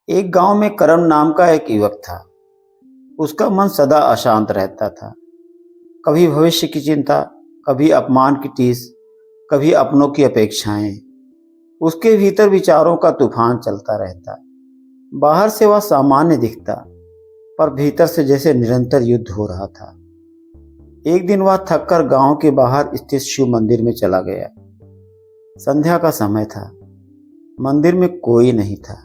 एक गांव में करम नाम का एक युवक था। उसका मन सदा अशांत रहता था। कभी भविष्य की चिंता, कभी अपमान की टीस, कभी अपनों की अपेक्षाएं। उसके भीतर विचारों का तूफान चलता रहता। बाहर से वह सामान्य दिखता, पर भीतर से जैसे निरंतर युद्ध हो रहा था। एक दिन वह थककर गांव के बाहर स्थित शिव मंदिर में चला गया। संध्या का समय था। मंदिर में कोई नहीं था,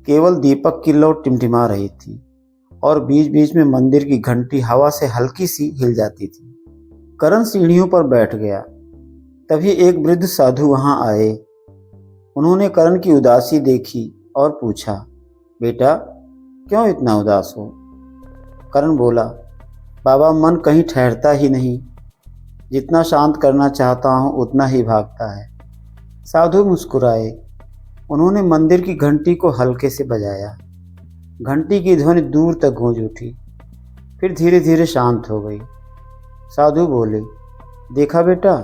केवल दीपक की लौ टिमटिमा रही थी और बीच बीच में मंदिर की घंटी हवा से हल्की सी हिल जाती थी। करण सीढ़ियों पर बैठ गया। तभी एक वृद्ध साधु वहां आए। उन्होंने करण की उदासी देखी और पूछा, बेटा, क्यों इतना उदास हो? करण बोला, बाबा, मन कहीं ठहरता ही नहीं। जितना शांत करना चाहता हूँ उतना ही भागता है। साधु मुस्कुराए। उन्होंने मंदिर की घंटी को हल्के से बजाया। घंटी की ध्वनि दूर तक गूंज उठी, फिर धीरे धीरे शांत हो गई। साधु बोले, देखा बेटा,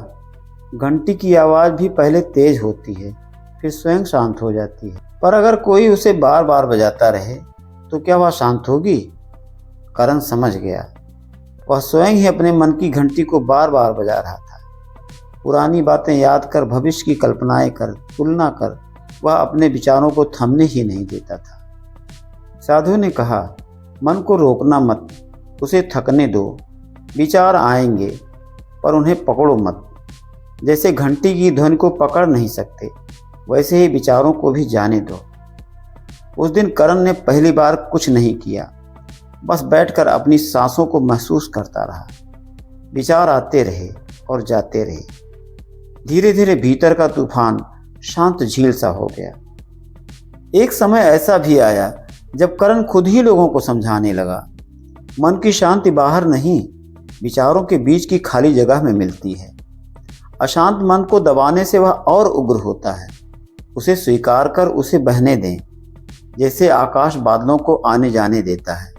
घंटी की आवाज़ भी पहले तेज होती है, फिर स्वयं शांत हो जाती है, पर अगर कोई उसे बार बार बजाता रहे तो क्या वह शांत होगी? करण समझ गया। वह स्वयं ही अपने मन की घंटी को बार बार बजा रहा था। पुरानी बातें याद कर, भविष्य की कल्पनाएं कर, तुलना कर, वह अपने विचारों को थमने ही नहीं देता था। साधु ने कहा, मन को रोकना मत, उसे थकने दो। विचार आएंगे, पर उन्हें पकड़ो मत। जैसे घंटी की ध्वनि को पकड़ नहीं सकते, वैसे ही विचारों को भी जाने दो। उस दिन करण ने पहली बार कुछ नहीं किया, बस बैठकर अपनी सांसों को महसूस करता रहा। विचार आते रहे और जाते रहे। धीरे धीरे भीतर का तूफान शांत झील सा हो गया। एक समय ऐसा भी आया जब करण खुद ही लोगों को समझाने लगा, मन की शांति बाहर नहीं, विचारों के बीच की खाली जगह में मिलती है। अशांत मन को दबाने से वह और उग्र होता है। उसे स्वीकार कर उसे बहने दें, जैसे आकाश बादलों को आने जाने देता है।